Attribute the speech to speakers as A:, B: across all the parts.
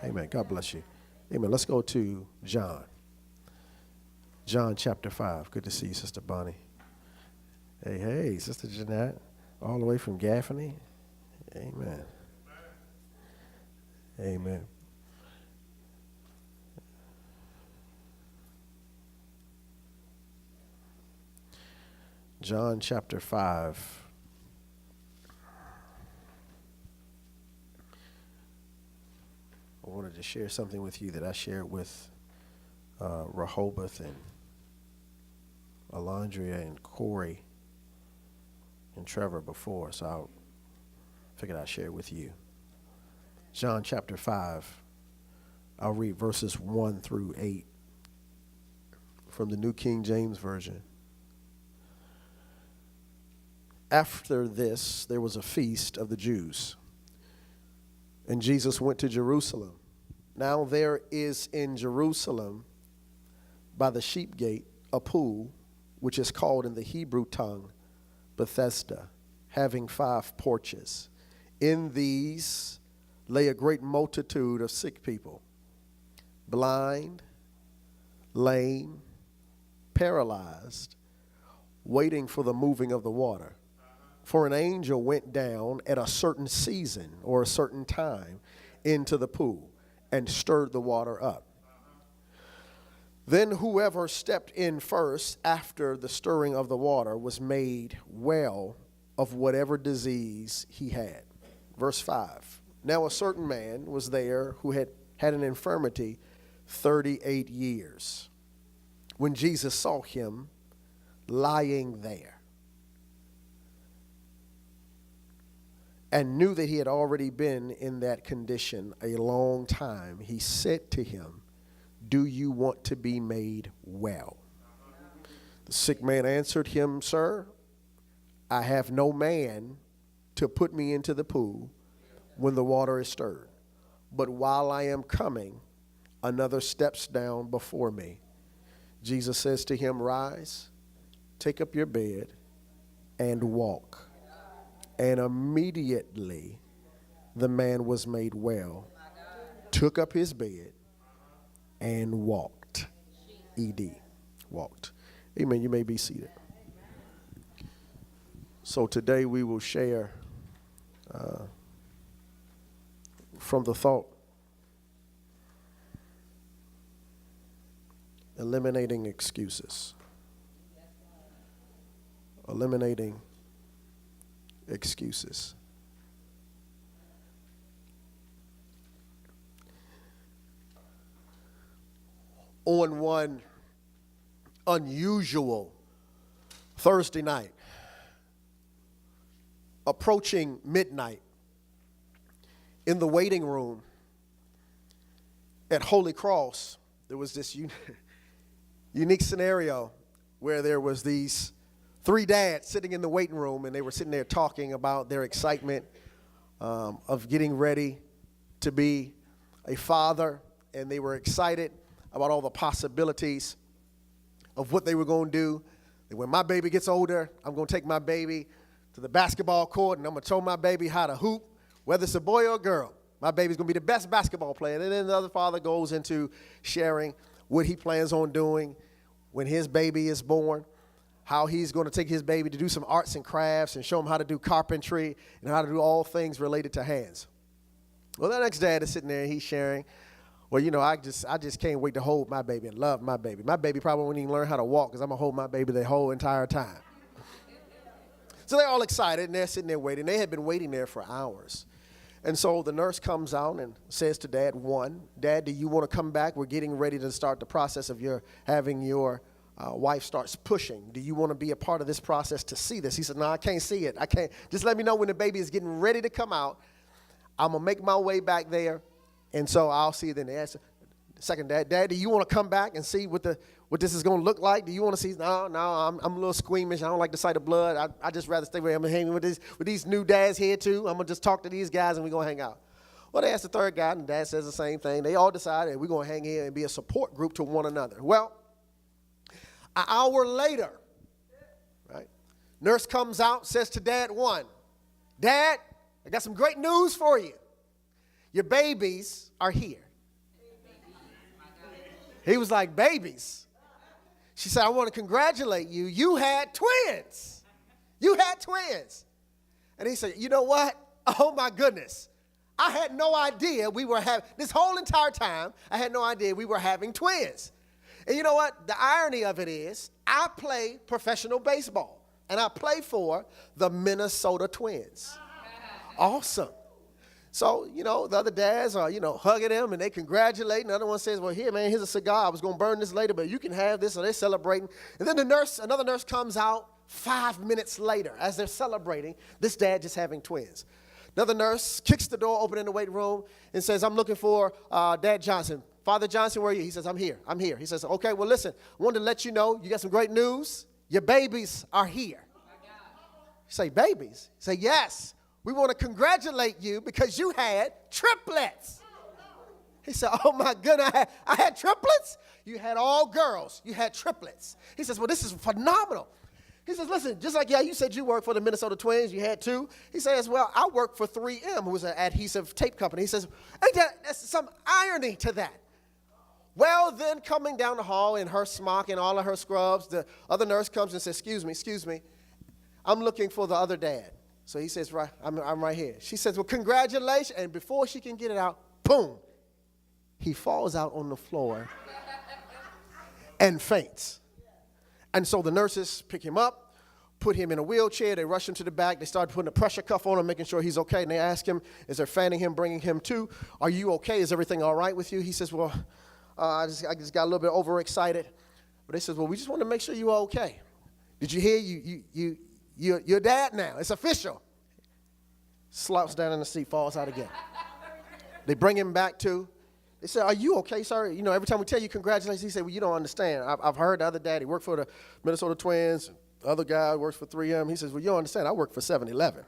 A: Amen. God bless you. Amen. Let's go to John. John chapter 5. Good to see you, Sister Bonnie. Hey, Sister Jeanette, all the way from Gaffney. Amen. Amen. John chapter 5. I wanted to share something with you that I shared with Rehoboth and Alondria and Corey and Trevor before, so I figured I'd share it with you. John chapter 5, I'll read verses 1 through 8 from the New King James Version. After this, there was a feast of the Jews, and Jesus went to Jerusalem. Now there is in Jerusalem by the sheep gate a pool, which is called in the Hebrew tongue Bethesda, having 5 porches. In these lay a great multitude of sick people, blind, lame, paralyzed, waiting for the moving of the water. For an angel went down at a certain season or a certain time into the pool and stirred the water up. Then whoever stepped in first after the stirring of the water was made well of whatever disease he had. Verse 5. Now a certain man was there who had an infirmity 38 years. When Jesus saw him lying there and knew that he had already been in that condition a long time, he said to him, "Do you want to be made well?" The sick man answered him, "Sir, I have no man to put me into the pool when the water is stirred. But while I am coming, another steps down before me." Jesus says to him, "Rise, take up your bed, and walk." And immediately the man was made well, took up his bed, and walked. E.D. Walked. Amen. You may be seated. So today we will share from the thought, eliminating excuses. Eliminating excuses. On one unusual Thursday night, approaching midnight, in the waiting room at Holy Cross, there was this unique scenario where there was these 3 dads sitting in the waiting room, and they were sitting there talking about their excitement of getting ready to be a father, and they were excited about all the possibilities of what they were going to do. And when my baby gets older, I'm going to take my baby to the basketball court, and I'm going to show my baby how to hoop, whether it's a boy or a girl. My baby's going to be the best basketball player. And then the other father goes into sharing what he plans on doing when his baby is born, how he's going to take his baby to do some arts and crafts and show him how to do carpentry and how to do all things related to hands. Well, the next dad is sitting there and he's sharing, "Well, you know, I just can't wait to hold my baby and love my baby. My baby probably won't even learn how to walk because I'm going to hold my baby the whole entire time." So they're all excited and they're sitting there waiting. They had been waiting there for hours. And so the nurse comes out and says to Dad 1, "Dad, do you want to come back? We're getting ready to start the process of having your wife starts pushing. Do you want to be a part of this process to see this?" He said, "No, I can't see it. I can't. Just let me know when the baby is getting ready to come out. I'm going to make my way back there, and so I'll see it then." They asked the second dad, "Dad, do you want to come back and see what this is going to look like? Do you want to see?" No, I'm a little squeamish. I don't like the sight of blood. I just rather stay where I'm hanging with these new dads here too. I'm going to just talk to these guys, and we're going to hang out. Well, they asked the third guy, and Dad says the same thing. They all decided we're going to hang here and be a support group to one another. Well, an hour later, right, nurse comes out, says to Dad 1, "Dad, I got some great news for you. Your babies are here." He was like, babies. She said, I want to congratulate you. You had twins. You had twins. And he said, you know what? Oh, my goodness. I had no idea we were having, this whole entire time, I had no idea we were having twins. And you know what? The irony of it is, I play professional baseball, and I play for the Minnesota Twins. Awesome. So, the other dads are, hugging him, and they congratulating. The other one says, well, here, man, here's a cigar. I was going to burn this later, but you can have this. So they're celebrating. And then another nurse comes out 5 minutes later as they're celebrating. This dad just having twins. Another nurse kicks the door open in the waiting room and says, I'm looking for Dad Johnson. Father Johnson, where are you? He says, I'm here. He says, okay, well, listen, I wanted to let you know, you got some great news. Your babies are here. You say, babies? You say, yes. We want to congratulate you because you had triplets. He said, oh, my goodness, I had triplets? You had all girls. You had triplets. He says, well, this is phenomenal. He says, listen, just like, you said you worked for the Minnesota Twins, you had two. He says, well, I work for 3M, who is an adhesive tape company. He says, ain't there's some irony to that. Well, then coming down the hall in her smock and all of her scrubs, the other nurse comes and says, excuse me, I'm looking for the other dad. So he says, right, I'm right here. She says, well, congratulations. And before she can get it out, boom, he falls out on the floor and faints. And so the nurses pick him up, put him in a wheelchair. They rush him to the back. They start putting a pressure cuff on him, making sure he's okay. And they ask him, as they're fanning him, bringing him to, are you okay? Is everything all right with you? He says, well, I just got a little bit overexcited. But they says, well, we just want to make sure you're okay. Did you hear you're dad now? It's official. Slouches down in the seat, falls out again. They bring him back to. They said, are you okay, sir? Every time we tell you congratulations, he said, well, you don't understand. I've heard the other dad, he worked for the Minnesota Twins. The other guy works for 3M. He says, well, you don't understand. I work for 7-Eleven.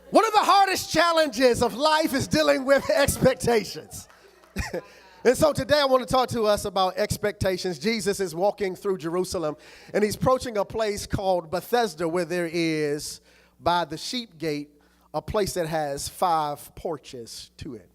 A: One of the hardest challenges of life is dealing with expectations. And so today I want to talk to us about expectations. Jesus is walking through Jerusalem, and he's approaching a place called Bethesda, where there is, by the sheep gate, a place that has 5 porches to it.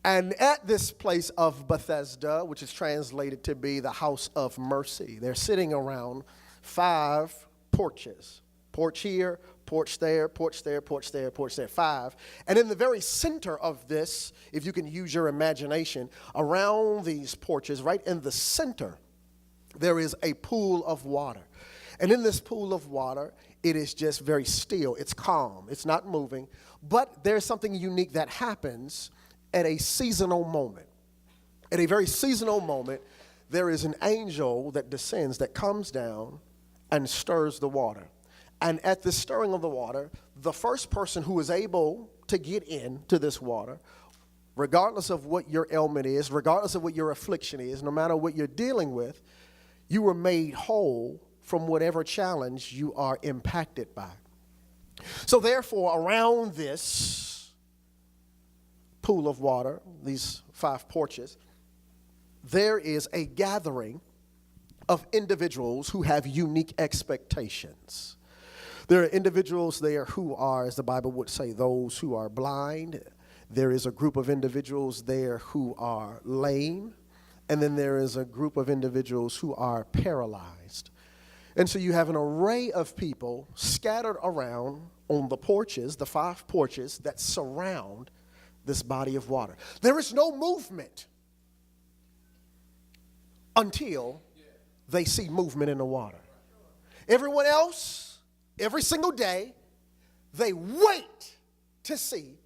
A: And at this place of Bethesda, which is translated to be the house of mercy, they're sitting around 5 porches. Porch here, porch there, porch there, porch there, porch there, 5. And in the very center of this, if you can use your imagination, around these porches, right in the center, there is a pool of water. And in this pool of water, it is just very still. It's calm. It's not moving. But there's something unique that happens at a seasonal moment. At a very seasonal moment, there is an angel that descends, that comes down and stirs the water. And at the stirring of the water, the first person who is able to get into this water, regardless of what your ailment is, regardless of what your affliction is, no matter what you're dealing with, you were made whole from whatever challenge you are impacted by. So therefore, around this pool of water, these 5 porches, there is a gathering of individuals who have unique expectations. There are individuals there who are, as the Bible would say, those who are blind. There is a group of individuals there who are lame. And then there is a group of individuals who are paralyzed. And so you have an array of people scattered around on the porches, the 5 porches that surround this body of water. There is no movement until they see movement in the water. Everyone else, every single day, they wait to see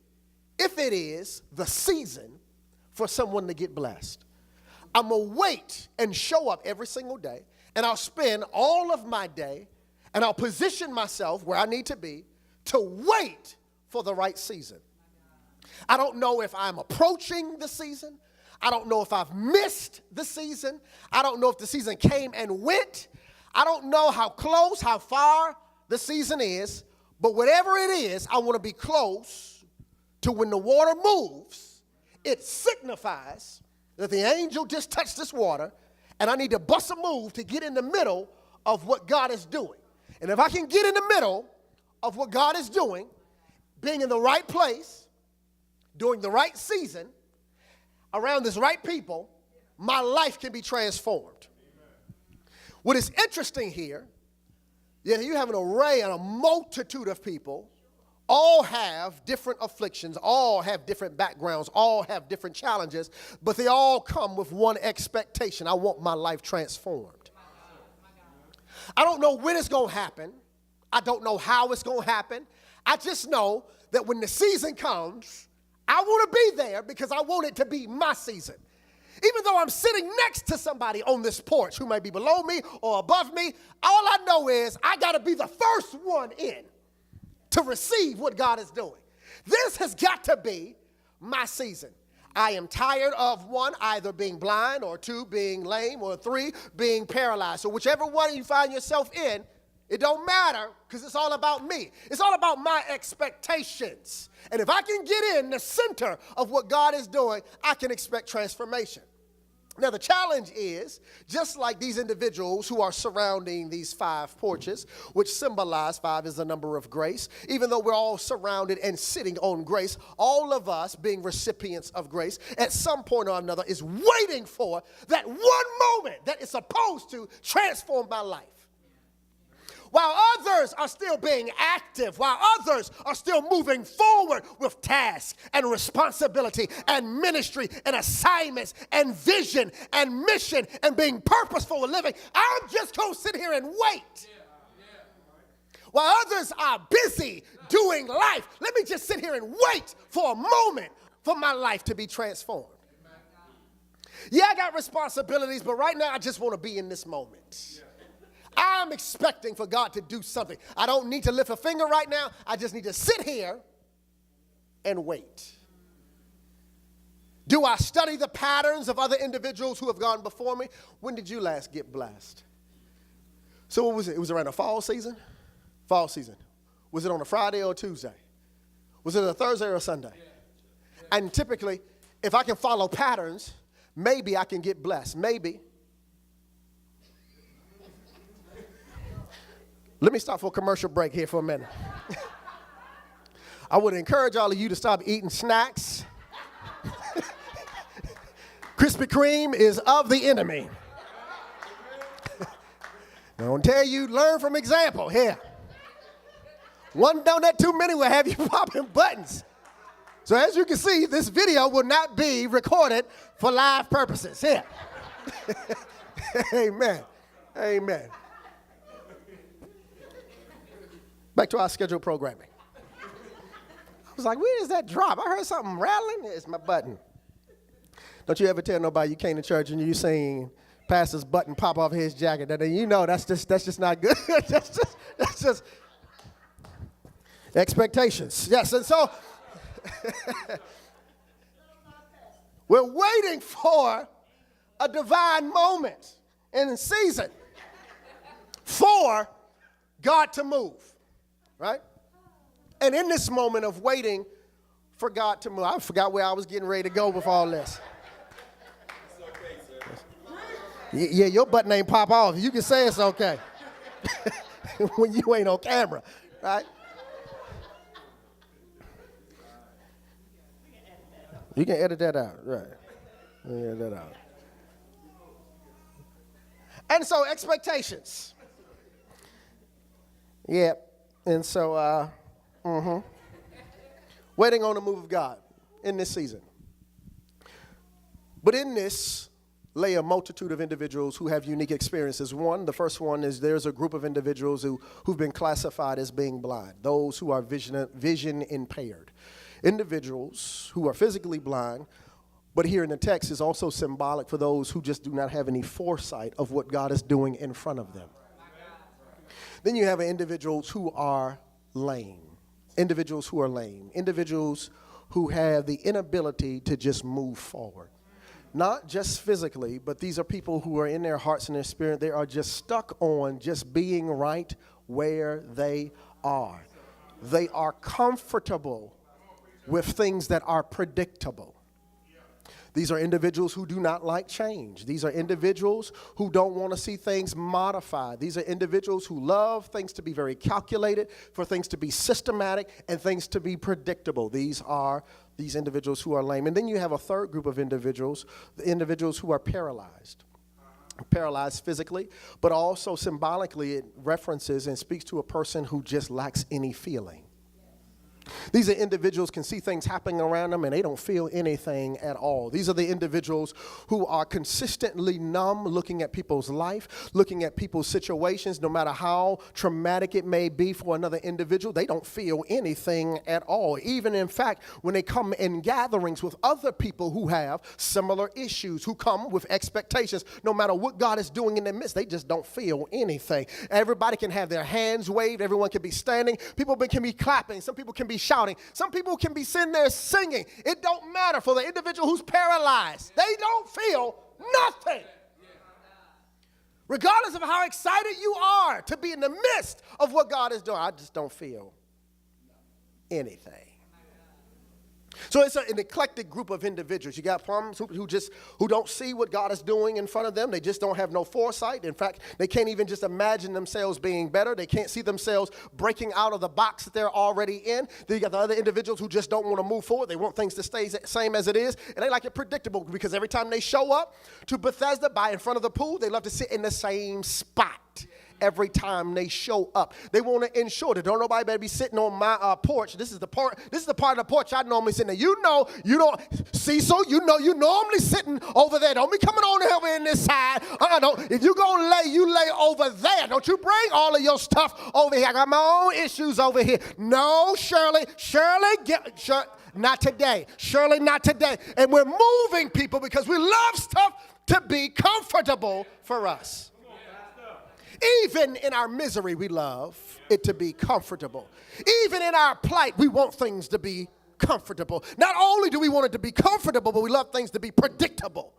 A: if it is the season for someone to get blessed. I'm going to wait and show up every single day, and I'll spend all of my day, and I'll position myself where I need to be to wait for the right season. I don't know if I'm approaching the season. I don't know if I've missed the season. I don't know if the season came and went. I don't know how close, how far the season is, but whatever it is, I want to be close to when the water moves. It signifies that the angel just touched this water, and I need to bust a move to get in the middle of what God is doing. And if I can get in the middle of what God is doing, being in the right place, during the right season, around this right people, my life can be transformed. What is interesting here, you have an array and a multitude of people, all have different afflictions, all have different backgrounds, all have different challenges, but they all come with one expectation. I want my life transformed. I don't know when it's going to happen. I don't know how it's going to happen. I just know that when the season comes, I want to be there because I want it to be my season. Even though I'm sitting next to somebody on this porch who may be below me or above me, all I know is I got to be the first one in to receive what God is doing. This has got to be my season. I am tired of, one, either being blind, or two, being lame, or three, being paralyzed. So whichever one you find yourself in, it don't matter because it's all about me. It's all about my expectations. And if I can get in the center of what God is doing, I can expect transformation. Now, the challenge is, just like these individuals who are surrounding these 5 porches, which symbolize 5 is the number of grace, even though we're all surrounded and sitting on grace, all of us being recipients of grace at some point or another is waiting for that one moment that is supposed to transform my life. While others are still being active, while others are still moving forward with tasks and responsibility and ministry and assignments and vision and mission and being purposeful in living, I'm just going to sit here and wait. While others are busy doing life, let me just sit here and wait for a moment for my life to be transformed. Yeah, I got responsibilities, but right now I just want to be in this moment. I'm expecting for God to do something. I don't need to lift a finger right now. I just need to sit here and wait. Do I study the patterns of other individuals who have gone before me? When did you last get blessed? So what was it? It was around the fall season? Fall season. Was it on a Friday or a Tuesday? Was it a Thursday or a Sunday? And typically, if I can follow patterns, maybe I can get blessed. Maybe. Let me stop for a commercial break here for a minute. I would encourage all of you to stop eating snacks. Krispy Kreme is of the enemy. I don't tell you, learn from example here. One donut too many will have you popping buttons. So as you can see, this video will not be recorded for live purposes here. Amen. Amen. Back to our scheduled programming. I was like, where is that drop? I heard something rattling. It's my button. Don't you ever tell nobody you came to church and you seen pastor's button pop off his jacket. Then you know that's just not good. that's just expectations. Yes, and so we're waiting for a divine moment in season for God to move. Right? And in this moment of waiting for God to move, I forgot where I was getting ready to go with all this.
B: It's okay, sir.
A: Yeah, your button ain't pop off. You can say it's okay when you ain't on camera, right? You can edit that out, right? You can edit that out. And so expectations. Yeah. And so, waiting on the move of God in this season. But in this lay a multitude of individuals who have unique experiences. The first one is there's a group of individuals who've been classified as being blind, those who are vision impaired. Individuals who are physically blind, but here in the text is also symbolic for those who just do not have any foresight of what God is doing in front of them. Then you have individuals who are lame, individuals who have the inability to just move forward. Not just physically, but these are people who are in their hearts and their spirit. They are just stuck on just being right where they are. They are comfortable with things that are predictable. These are individuals who do not like change. These are individuals who don't want to see things modified. These are individuals who love things to be very calculated, for things to be systematic, and things to be predictable. These are these individuals who are lame. And then you have a third group of individuals, the individuals who are paralyzed. Paralyzed physically, but also symbolically it references and speaks to a person who just lacks any feeling. These are individuals can see things happening around them and they don't feel anything at all. These are the individuals who are consistently numb, looking at people's life, looking at people's situations, no matter how traumatic it may be for another individual. They don't feel anything at all. Even in fact, when they come in gatherings with other people who have similar issues, who come with expectations, no matter what God is doing in their midst, they just don't feel anything. Everybody can have their hands waved. Everyone can be standing. People can be clapping. Some people can be shouting. Some people can be sitting there singing. It don't matter for the individual who's paralyzed. They don't feel nothing. Regardless of how excited you are to be in the midst of what God is doing, I just don't feel anything. So it's an eclectic group of individuals. You got problems who don't see what God is doing in front of them. They just don't have no foresight. In fact, they can't even just imagine themselves being better. They can't see themselves breaking out of the box that they're already in. Then you got the other individuals who just don't want to move forward. They want things to stay the same as it is. And they like it predictable because every time they show up to Bethesda by in front of the pool, they love to sit in the same spot. Every time they show up, they want to ensure that don't nobody better be sitting on my porch. This is the part of the porch I normally sit in. You don't, Cecil, you normally sitting over there. Don't be coming on over in this side. Don't. If you're going to lay, you lay over there. Don't you bring all of your stuff over here. I got my own issues over here. No, Shirley, not today. Shirley, not today. And we're moving people because we love stuff to be comfortable for us. Even in our misery, we love it to be comfortable. Even in our plight, we want things to be comfortable. Not only do we want it to be comfortable, but we love things to be predictable.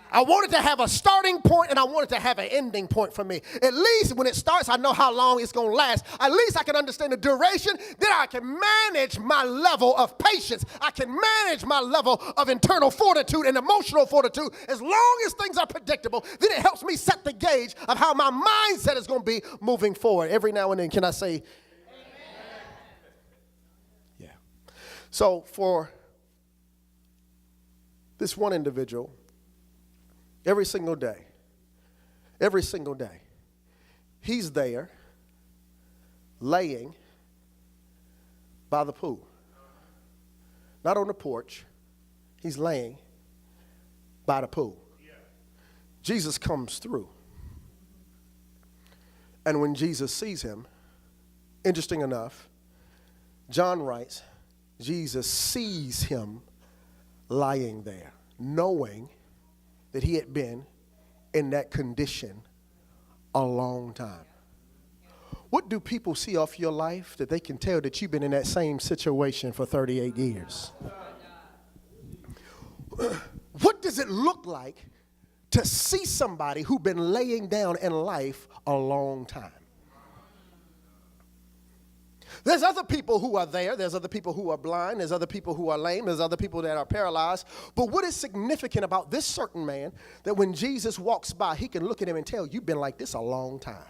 A: I want it to have a starting point and I want it to have an ending point for me. At least when it starts, I know how long it's going to last. At least I can understand the duration. Then I can manage my level of patience. I can manage my level of internal fortitude and emotional fortitude. As long as things are predictable, then it helps me set the gauge of how my mindset is going to be moving forward. Every now and then, can I say, amen? Yeah. So for this one individual, every single day, he's there laying by the pool. Not on the porch. He's laying by the pool. Jesus comes through. And when Jesus sees him, interesting enough, John writes, Jesus sees him lying there, knowing that he had been in that condition a long time. What do people see off your life that they can tell that you've been in that same situation for 38 years? What does it look like to see somebody who's been laying down in life a long time? There's other people who are there. There's other people who are blind. There's other people who are lame. There's other people that are paralyzed. But what is significant about this certain man, that when Jesus walks by, he can look at him and tell, you've been like this a long time.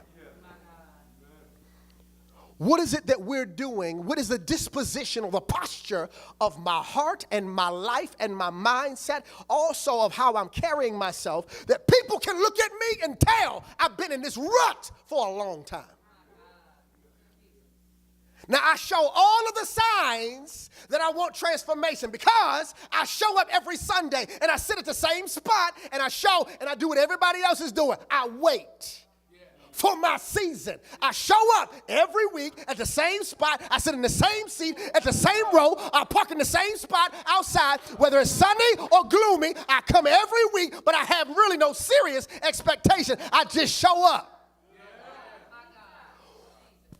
A: What is it that we're doing? What is the disposition or the posture of my heart and my life and my mindset, also of how I'm carrying myself, that people can look at me and tell I've been in this rut for a long time? Now, I show all of the signs that I want transformation because I show up every Sunday and I sit at the same spot and I show and I do what everybody else is doing. I wait for my season. I show up every week at the same spot. I sit in the same seat at the same row. I park in the same spot outside. Whether it's sunny or gloomy, I come every week, but I have really no serious expectation. I just show up.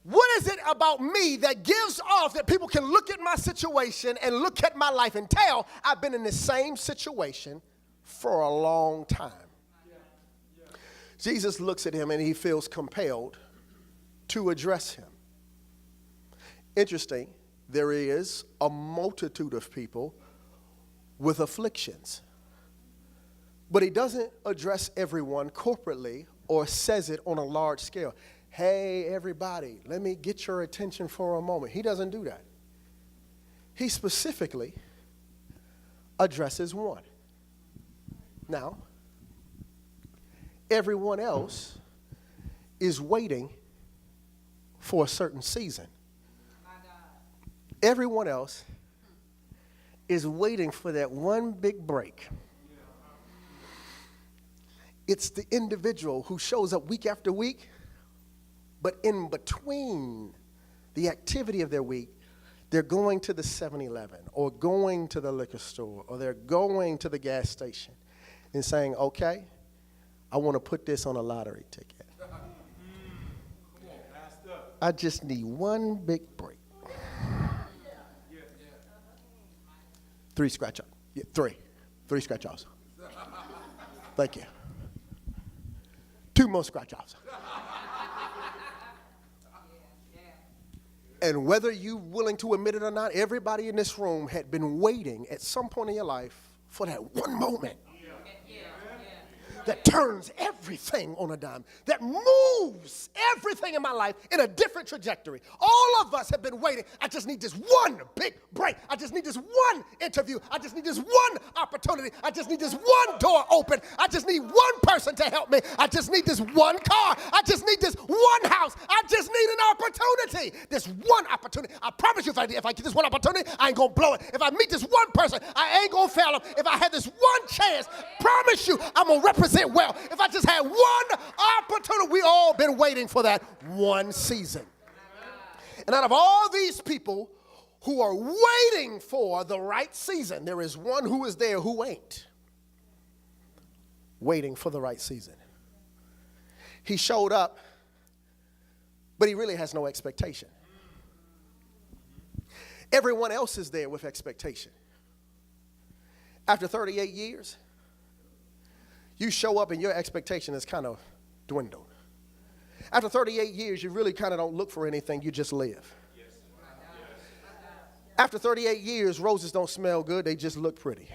A: What is it about me that gives off that people can look at my situation and look at my life and tell I've been in the same situation for a long time? Jesus looks at him and he feels compelled to address him. Interesting, there is a multitude of people with afflictions. But he doesn't address everyone corporately or says it on a large scale. Hey, everybody, let me get your attention for a moment. He doesn't do that. He specifically addresses one. Now, everyone else is waiting for a certain season. Everyone else is waiting for that one big break. It's the individual who shows up week after week, but in between the activity of their week, they're going to the 7-Eleven or going to the liquor store or they're going to the gas station and saying, okay, I want to put this on a lottery ticket. I just need one big break. 3 scratch offs. Yeah, 3 scratch offs. Thank you. 2 more scratch offs. And whether you're willing to admit it or not, everybody in this room had been waiting at some point in your life for that one moment that turns everything on a dime, that moves everything in my life in a different trajectory. All of us have been waiting. I just need this one big break. I just need this one interview. I just need this one opportunity. I just need this one door open. I just need one person to help me. I just need this one car. I just need this one house. I just need an opportunity. This one opportunity. I promise you, if I get this one opportunity, I ain't going to blow it. If I meet this one person, I ain't going to fail them. If I had this one chance, promise you, I'm going to represent well. If I just had one opportunity, we all been waiting for that one season. And out of all these people who are waiting for the right season, there is one who is there who ain't waiting for the right season. He showed up, but he really has no expectation. Everyone else is there with expectation. After 38 years, you show up and your expectation is kind of dwindled. After 38 years, you really kind of don't look for anything, you just live. After 38 years, roses don't smell good, they just look pretty.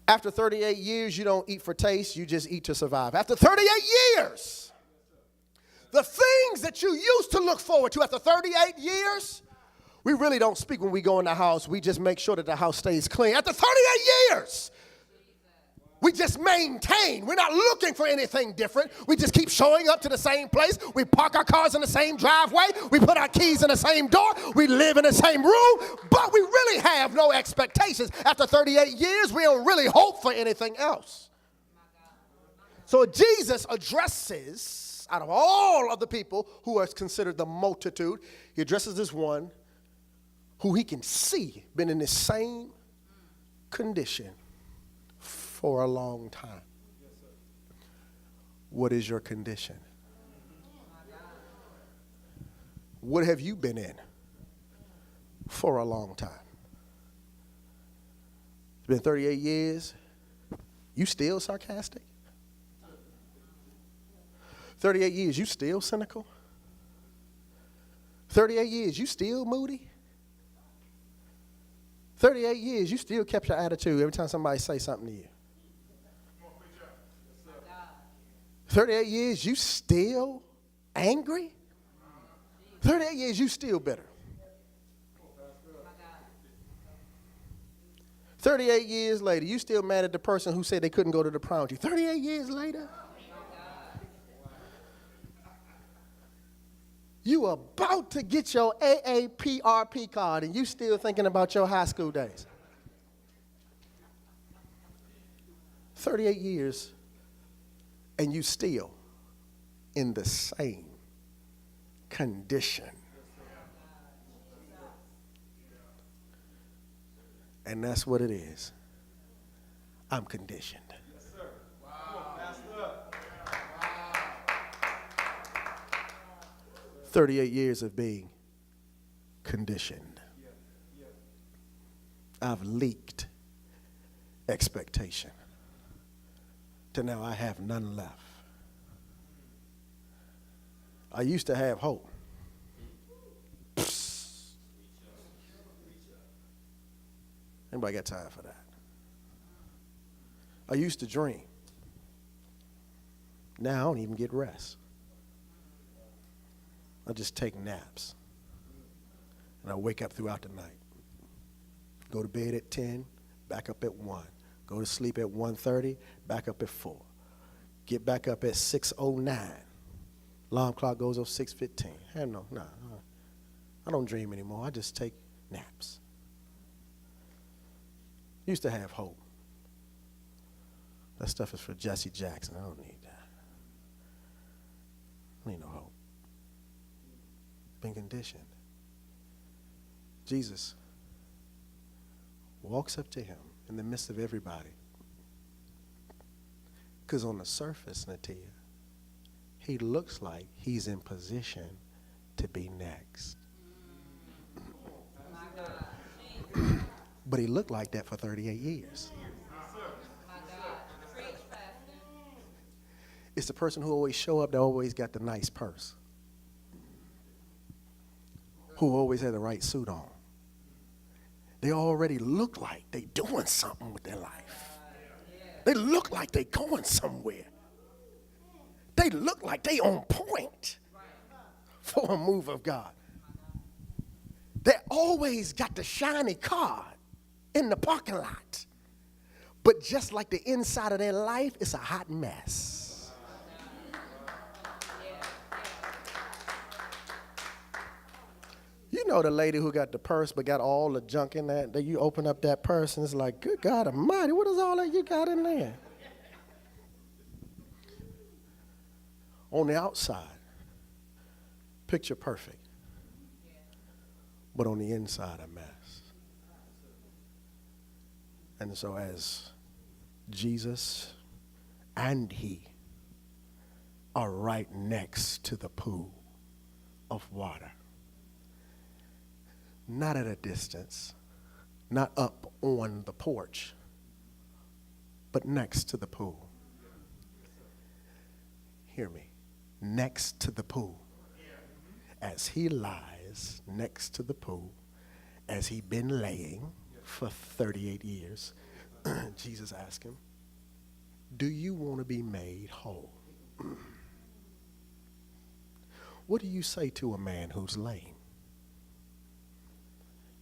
A: After 38 years, you don't eat for taste, you just eat to survive. After 38 years, the things that you used to look forward to after 38 years, we really don't speak when we go in the house. We just make sure that the house stays clean. After 38 years, we just maintain. We're not looking for anything different. We just keep showing up to the same place. We park our cars in the same driveway. We put our keys in the same door. We live in the same room. But we really have no expectations. After 38 years, we don't really hope for anything else. So Jesus addresses, out of all of the people who are considered the multitude, he addresses this one who he can see been in the same condition for a long time. What is your condition? What have you been in for a long time? It's been 38 years. You still sarcastic? 38 years, you still cynical? 38 years, you still moody? 38 years, you still kept your attitude every time somebody say something to you. 38 years, you still angry? 38 years, you still bitter. 38 years later, you still mad at the person who said they couldn't go to the prom with you. 38 years later? You about to get your AAPRP card and you still thinking about your high school days. 38 years and you still in the same condition. And that's what it is. I'm conditioned. 38 years of being conditioned. I've leaked expectation to now I have none left. I used to have hope. Anybody got time for that? I used to dream. Now I don't even get rest. I just take naps. And I wake up throughout the night. Go to bed at 10, back up at 1. Go to sleep at 1:30, back up at 4. Get back up at 6:09. Alarm clock goes off 6:15. Hell no, I don't dream anymore. I just take naps. Used to have hope. That stuff is for Jesse Jackson. I don't need that. I need no hope. Been conditioned. Jesus walks up to him in the midst of everybody. Because on the surface, Natia, he looks like he's in position to be next. But he looked like that for 38 years. It's the person who always show up that always got the nice purse. Who always had the right suit on. They already look like they doing something with their life. They look like they going somewhere. They look like they on point for a move of God. They always got the shiny card in the parking lot. But just like the inside of their life, it's a hot mess. You know the lady who got the purse but got all the junk in that you open up that purse and it's like, good God Almighty, what is all that you got in there? On the outside, picture perfect. But on the inside, a mess. And so as Jesus and he are right next to the pool of water, not at a distance, not up on the porch, but next to the pool. Hear me. Next to the pool. As he lies next to the pool, as he been laying for 38 years, Jesus asked him, do you want to be made whole? What do you say to a man who's lame?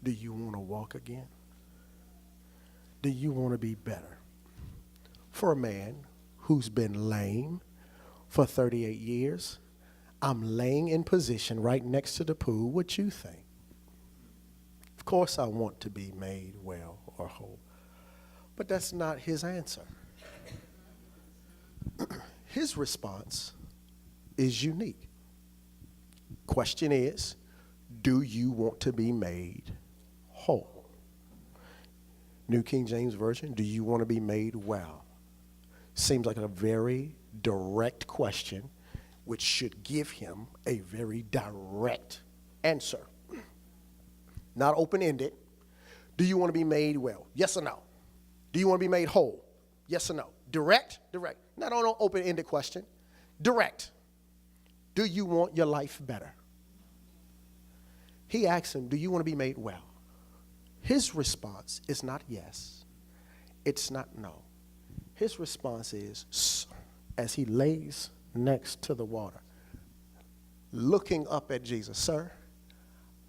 A: Do you want to walk again? Do you want to be better? For a man who's been lame for 38 years, I'm laying in position right next to the pool. What you think? Of course I want to be made well or whole. But that's not his answer. His response is unique. Question is, do you want to be made whole? New King James Version, do you want to be made well? Seems like a very direct question, which should give him a very direct answer. Not open-ended. Do you want to be made well? Yes or no? Do you want to be made whole? Yes or no? Direct? Direct. Not on an open-ended question. Direct. Do you want your life better? He asks him, do you want to be made well? His response is not yes. It's not no. His response is, as he lays next to the water, looking up at Jesus, sir,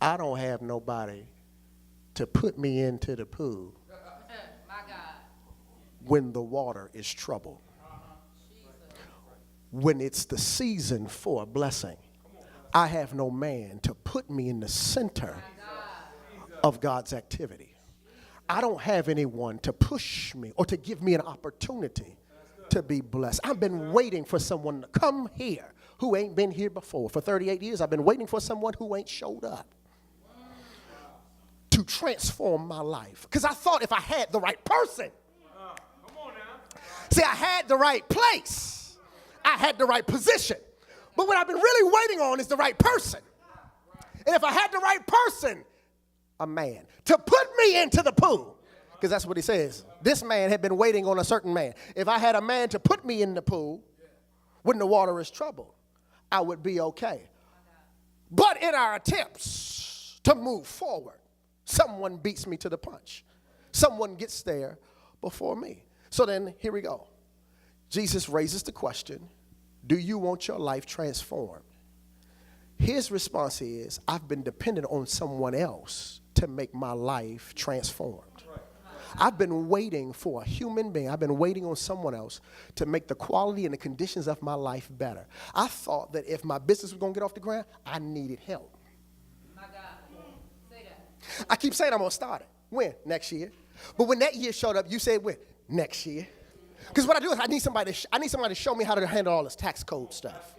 A: I don't have nobody to put me into the pool
C: My God.
A: when the water is troubled. When it's the season for a blessing, I have no man to put me in the center of God's activity. I don't have anyone to push me or to give me an opportunity to be blessed. I've been waiting for someone to come here who ain't been here before. For 38 years, I've been waiting for someone who ain't showed up to transform my life. Because I thought if I had the right person, see, I had the right place, I had the right position. But what I've been really waiting on is the right person. And if I had the right person, a man, to put me into the pool, because that's what he says. This man had been waiting on a certain man. If I had a man to put me in the pool when the water is troubled, I would be okay. But in our attempts to move forward, someone beats me to the punch. Someone gets there before me. So then, here we go. Jesus raises the question, do you want your life transformed? His response is, I've been dependent on someone else to make my life transformed. I've been waiting for a human being. I've been waiting on someone else to make the quality and the conditions of my life better. I thought that if my business was going to get off the ground, I needed help.
C: My God. Say that.
A: I keep saying I'm going to start it. When? Next year. But when that year showed up, you said when? Next year. Because what I do is I need somebody to show me how to handle all this tax code stuff.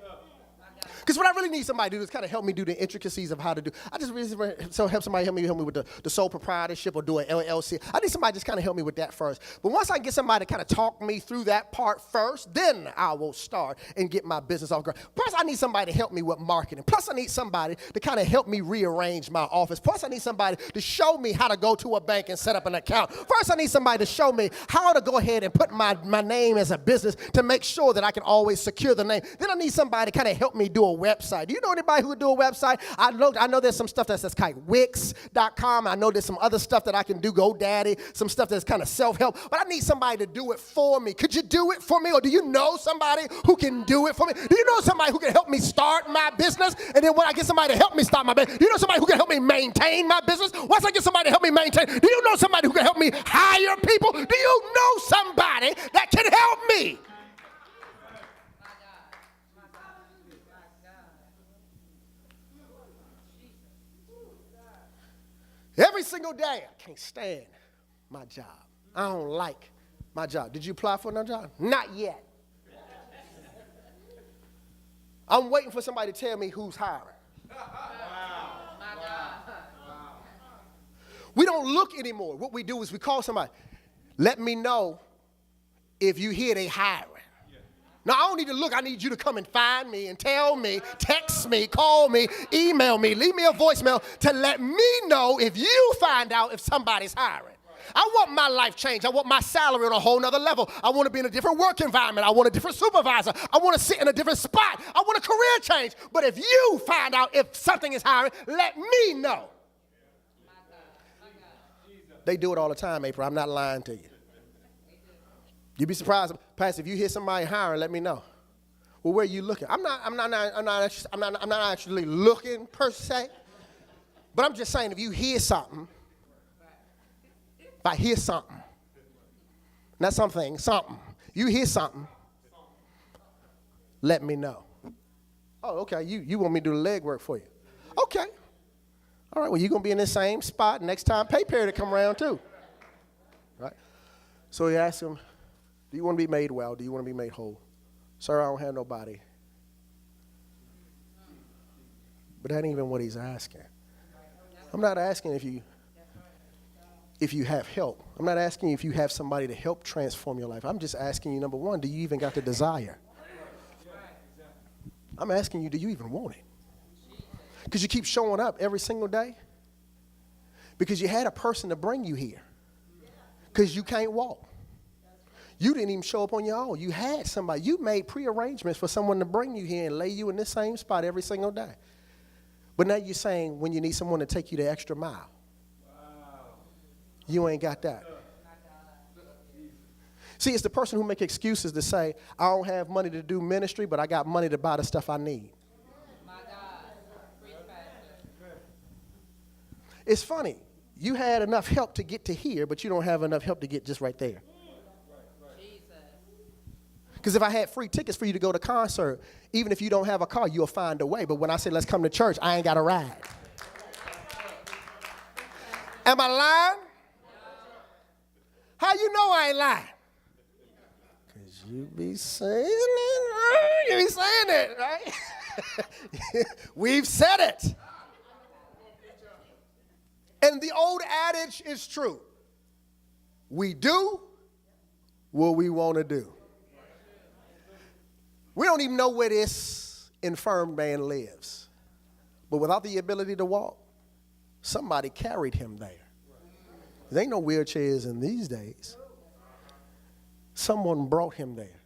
A: Because what I really need somebody to do is kind of help me do the intricacies of how to do. I just really help somebody help me with the sole proprietorship or do an LLC. I need somebody to just kind of help me with that first. But once I get somebody to kind of talk me through that part first, then I will start and get my business off the ground. Plus, I need somebody to help me with marketing. Plus, I need somebody to kind of help me rearrange my office. Plus, I need somebody to show me how to go to a bank and set up an account. First, I need somebody to show me how to go ahead and put my name as a business to make sure that I can always secure the name. Then I need somebody to kind of help me do a website. Do you know anybody who would do a website? I know there's some stuff that says kind of Wix.com. I know there's some other stuff that I can do, GoDaddy, some stuff that's kind of self-help. But I need somebody to do it for me. Could you do it for me? Or do you know somebody who can do it for me? Do you know somebody who can help me start my business? And then when I get somebody to help me start my business, do you know somebody who can help me maintain my business? Once I get somebody to help me maintain, do you know somebody who can help me hire people? Do you know somebody that can help me? Every single day, I can't stand my job. I don't like my job. Did you apply for another job? Not yet. I'm waiting for somebody to tell me who's hiring. We don't look anymore. What we do is we call somebody. Let me know if you hear they hiring. Now, I don't need to look. I need you to come and find me and tell me, text me, call me, email me, leave me a voicemail to let me know if you find out if somebody's hiring. I want my life changed. I want my salary on a whole nother level. I want to be in a different work environment. I want a different supervisor. I want to sit in a different spot. I want a career change. But if you find out if something is hiring, let me know. They do it all the time, April. I'm not lying to you. You'd be surprised, Pastor, if you hear somebody hiring, let me know. Well, where are you looking? I'm not actually looking per se, but I'm just saying if you hear something, if I hear something, not something, you hear something, let me know. Oh, okay, you want me to do the legwork for you. Okay. All right, well, you're going to be in the same spot next time pay period to come around too. Right? So he asked him, do you want to be made well? Do you want to be made whole? Sir, I don't have nobody. But that ain't even what he's asking. I'm not asking if you have help. I'm not asking you if you have somebody to help transform your life. I'm just asking you, number one, do you even got the desire? I'm asking you, do you even want it? Because you keep showing up every single day. Because you had a person to bring you here. Because you can't walk. You didn't even show up on your own. You had somebody. You made prearrangements for someone to bring you here and lay you in this same spot every single day. But now you're saying when you need someone to take you the extra mile. Wow. You ain't got that. See, it's the person who make excuses to say, I don't have money to do ministry, but I got money to buy the stuff I need. My God. It's funny. You had enough help to get to here, but you don't have enough help to get just right there. Because if I had free tickets for you to go to concert, even if you don't have a car, you'll find a way. But when I say let's come to church, I ain't got a ride. Am I lying? How you know I ain't lying? Because you be saying it, right? You be saying it, right? We've said it. And the old adage is true. We do what we want to do. We don't even know where this infirm man lives. But without the ability to walk, somebody carried him there. There ain't no wheelchairs in these days. Someone brought him there.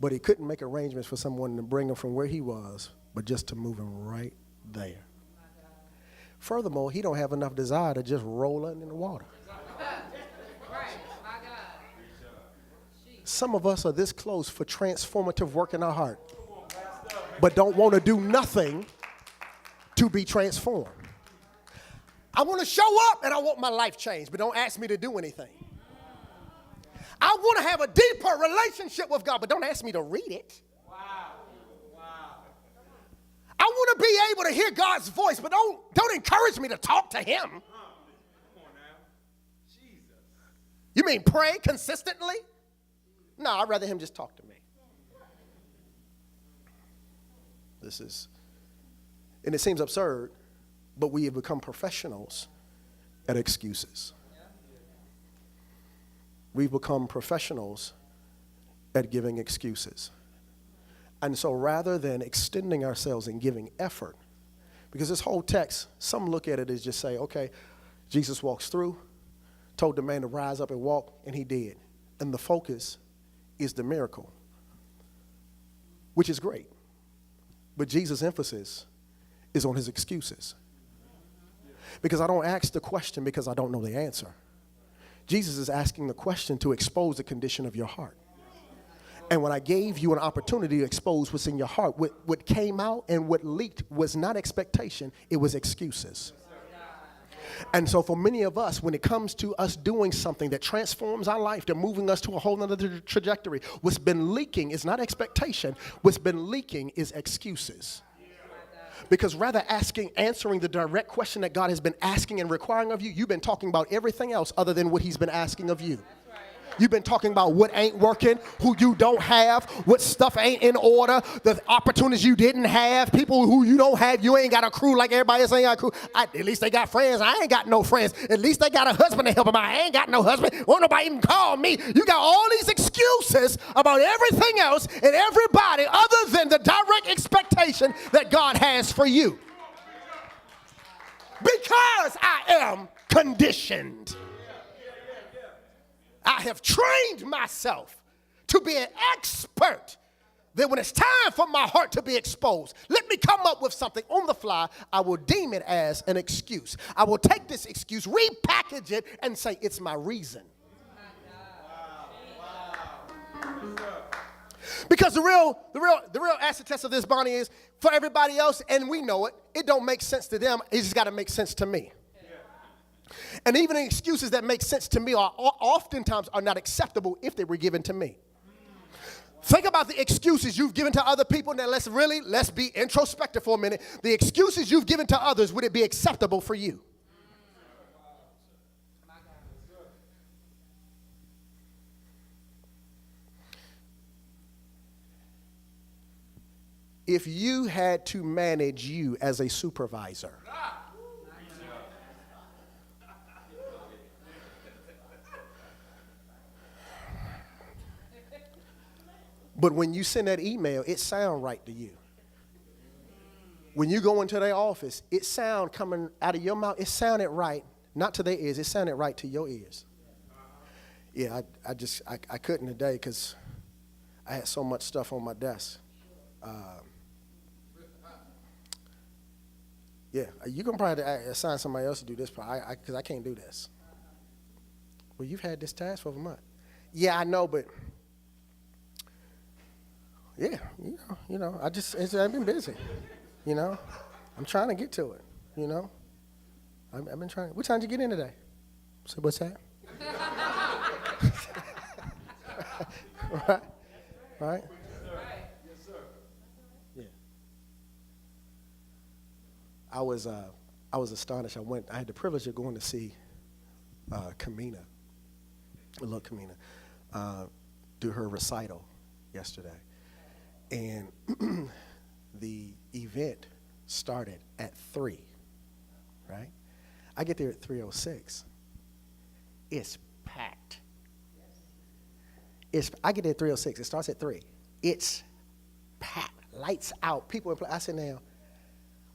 A: But he couldn't make arrangements for someone to bring him from where he was, but just to move him right there. Furthermore, he don't have enough desire to just roll in the water. Some of us are this close for transformative work in our heart, but don't want to do nothing to be transformed. I want to show up and I want my life changed, but don't ask me to do anything. I want to have a deeper relationship with God, but don't ask me to read it. I want to be able to hear God's voice, but don't encourage me to talk to him.
B: Come on now. Jesus.
A: You mean pray consistently? No, I'd rather him just talk to me. And it seems absurd, but we have become professionals at excuses. We've become professionals at giving excuses. And so rather than extending ourselves and giving effort, because this whole text, some look at it as just say, okay, Jesus walks through, told the man to rise up and walk, and he did. And the focus is the miracle, which is great. But Jesus' emphasis is on his excuses. Because I don't ask the question because I don't know the answer. Jesus is asking the question to expose the condition of your heart. And when I gave you an opportunity to expose what's in your heart, what came out and what leaked was not expectation, it was excuses. And so for many of us, when it comes to us doing something that transforms our life, to moving us to a whole other trajectory, what's been leaking is not expectation. What's been leaking is excuses. Because rather answering the direct question that God has been asking and requiring of you, you've been talking about everything else other than what he's been asking of you. You've been talking about what ain't working, who you don't have, what stuff ain't in order, the opportunities you didn't have, people who you don't have. You ain't got a crew like everybody else ain't got a crew. At least they got friends. I ain't got no friends. At least they got a husband to help them out. I ain't got no husband. Won't nobody even call me. You got all these excuses about everything else and everybody other than the direct expectation that God has for you. Because I am conditioned. I have trained myself to be an expert. That when it's time for my heart to be exposed, let me come up with something on the fly. I will deem it as an excuse. I will take this excuse, repackage it, and say it's my reason. Because the real acid test of this, Bonnie, is for everybody else, and we know it, it don't make sense to them. It just got to make sense to me. And even the excuses that make sense to me are oftentimes are not acceptable if they were given to me. Think about the excuses you've given to other people. Now let's be introspective for a minute. The excuses you've given to others, would it be acceptable for you? If you had to manage you as a supervisor, but when you send that email, it sound right to you. When you go into their office, it sound coming out of your mouth, it sounded right, not to their ears, it sounded right to your ears. Yeah, I couldn't today because I had so much stuff on my desk. Yeah, you can probably assign somebody else to do this part because I can't do this. Well, you've had this task for a month. Yeah, I know, but yeah, I've been busy, I'm trying to get to it, I've been trying. What time did you get in today? So what's that? Right?
B: Yes, sir.
A: Yeah. I was astonished. I had the privilege of going to see Kamina, little Kamina, do her recital yesterday. And the event started at 3, right? I get there at 3:06. It's packed. I get there at 3:06. It starts at 3. It's packed. Lights out. People in place. I said, now,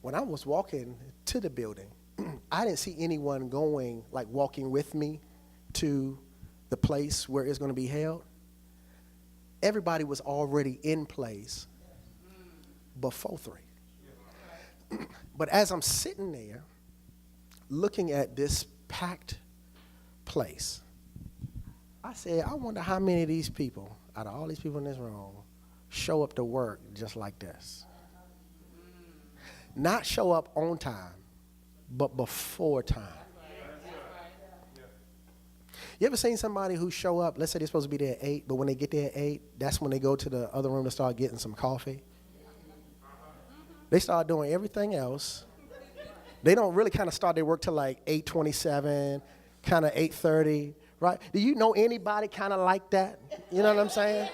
A: when I was walking to the building, I didn't see anyone walking with me to the place where it's going to be held. Everybody was already in place before 3. But as I'm sitting there looking at this packed place, I said, I wonder how many of these people, out of all these people in this room, show up to work just like this. Not show up on time, but before time. You ever seen somebody who show up, let's say they're supposed to be there at 8, but when they get there at 8, that's when they go to the other room to start getting some coffee? They start doing everything else. They don't really kind of start their work till like 8:27, kind of 8:30, right? Do you know anybody kind of like that? You know what I'm saying?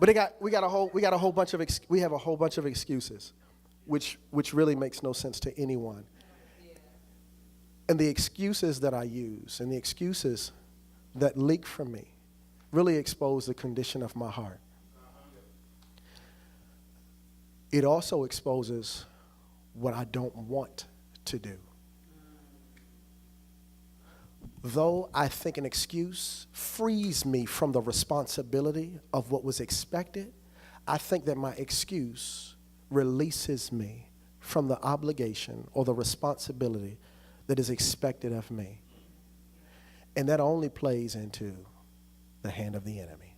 A: But we have a whole bunch of excuses, which really makes no sense to anyone. And the excuses that I use and the excuses that leak from me really expose the condition of my heart. It also exposes what I don't want to do. Though I think an excuse frees me from the responsibility of what was expected, I think that my excuse releases me from the obligation or the responsibility that is expected of me. And that only plays into the hand of the enemy.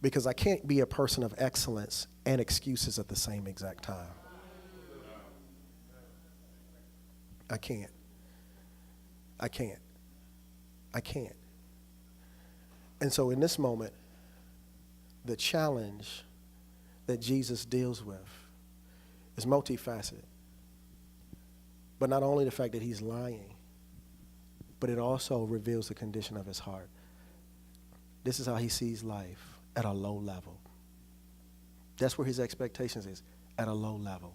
A: Because I can't be a person of excellence and excuses at the same exact time. I can't. And so in this moment, the challenge that Jesus deals with is multifaceted. But not only the fact that he's lying, but it also reveals the condition of his heart. This is how he sees life, at a low level. That's where his expectations is, at a low level.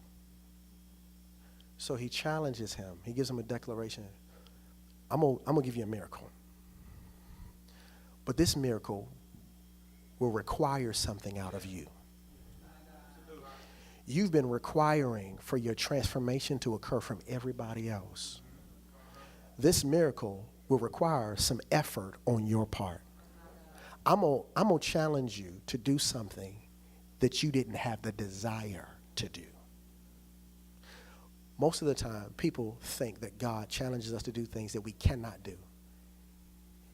A: So he challenges him. He gives him a declaration. I'm gonna give you a miracle. But this miracle will require something out of you. You've been requiring for your transformation to occur from everybody else. This miracle will require some effort on your part. I'm gonna challenge you to do something that you didn't have the desire to do. Most of the time, people think that God challenges us to do things that we cannot do.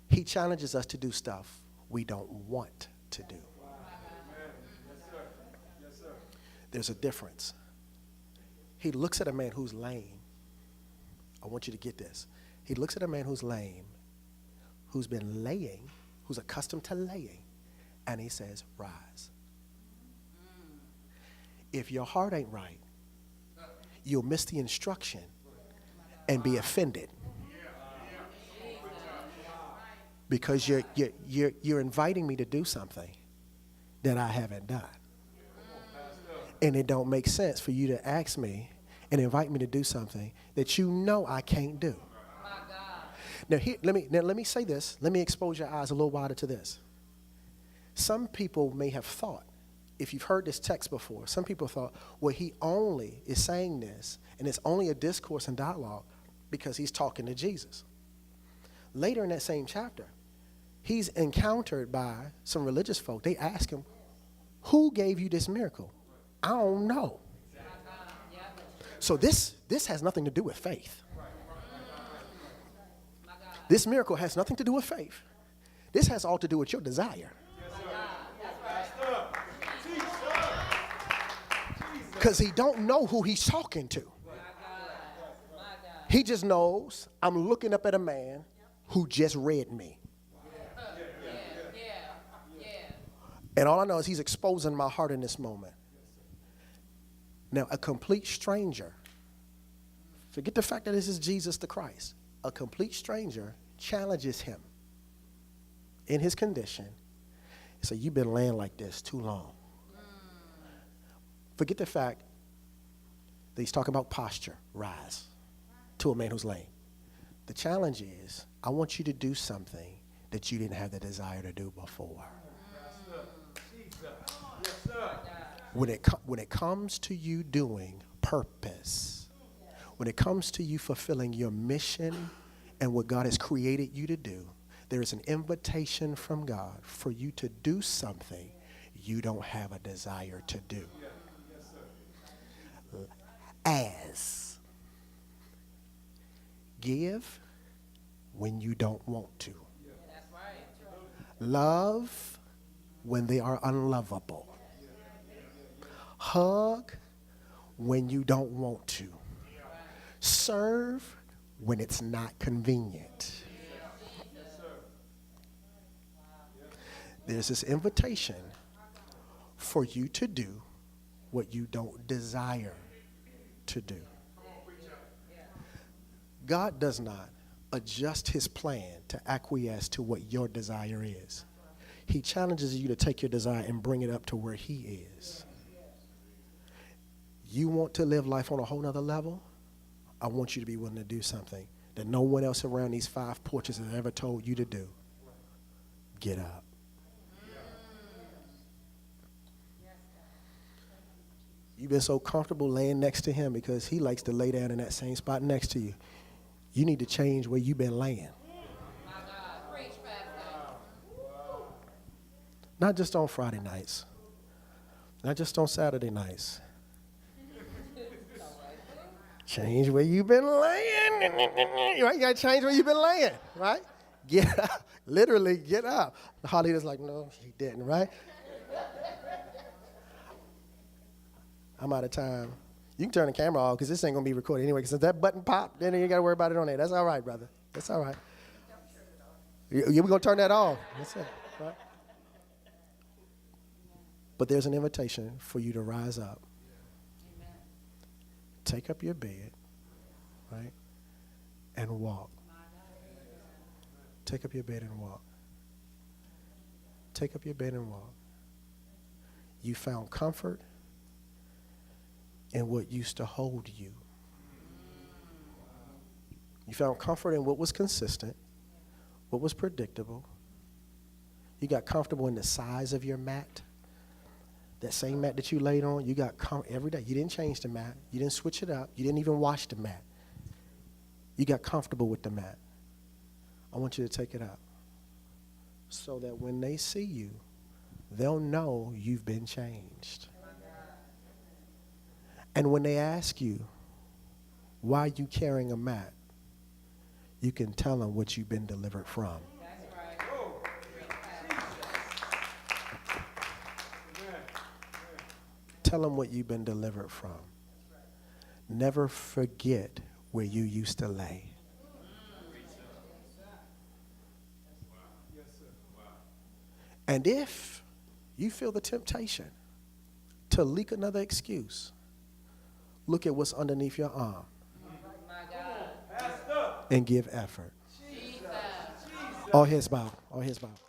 A: He challenges us to do stuff we don't want to do. There's a difference. He looks at a man who's lame. I want you to get this. He looks at a man who's lame, who's been laying, who's accustomed to laying, and he says, rise. If your heart ain't right, you'll miss the instruction and be offended. Because you're inviting me to do something that I haven't done. And it don't make sense for you to ask me and invite me to do something that you know I can't do. Now, let me say this. Let me expose your eyes a little wider to this. Some people may have thought, if you've heard this text before, some people thought, well, he only is saying this, and it's only a discourse and dialogue because he's talking to Jesus. Later in that same chapter, he's encountered by some religious folk. They ask him, who gave you this miracle? I don't know. So this has nothing to do with faith. This miracle has nothing to do with faith. This has all to do with your desire. Because he don't know who he's talking to. He just knows I'm looking up at a man who just read me. And all I know is he's exposing my heart in this moment. Now, a complete stranger, forget the fact that this is Jesus the Christ. A complete stranger challenges him in his condition. So you've been laying like this too long. Forget the fact that he's talking about posture, rise, to a man who's lame. The challenge is, I want you to do something that you didn't have the desire to do before. When it comes to you doing purpose, when it comes to you fulfilling your mission and what God has created you to do, there is an invitation from God for you to do something you don't have a desire to do. Give when you don't want to.
C: That's right.
A: Love when they are unlovable. Hug when you don't want to. Serve when it's not convenient. There's this invitation for you to do what you don't desire to do. God does not adjust his plan to acquiesce to what your desire is. He challenges you to take your desire and bring it up to where he is. You want to live life on a whole nother level? I want you to be willing to do something that no one else around these 5 porches has ever told you to do. Get up. You've been so comfortable laying next to him because he likes to lay down in that same spot next to you. You need to change where you've been laying.
C: My God. Preach, Pastor.
A: Not just on Friday nights. Not just on Saturday nights. Change where you've been laying. Right? You got to change where you've been laying, right? Get up. Literally, get up. Holly's like, no, he didn't, right? I'm out of time. You can turn the camera off because this ain't going to be recorded anyway. Because if that button popped, then you got to worry about it on there. That's all right, brother. That's all right. Yeah, we're going to turn that off. That's it, right? But there's an invitation for you to rise up.
C: Amen.
A: Take up your bed, right, and walk. Take up your bed and walk. Take up your bed and walk. You found comfort in what used to hold you. You found comfort in what was consistent, what was predictable. You got comfortable in the size of your mat. That same mat that you laid on, you got every day. You didn't change the mat. You didn't switch it up. You didn't even wash the mat. You got comfortable with the mat. I want you to take it up so that when they see you, they'll know you've been changed. And when they ask you, why are you carrying a mat? You can tell them what you've been delivered from.
C: That's right.
A: Tell them what you've been delivered from. Never forget where you used to lay. And if you feel the temptation to leak another excuse, look at what's underneath your arm
C: My God.
A: and give effort.
C: Jesus.
A: All heads bowed. All heads bowed.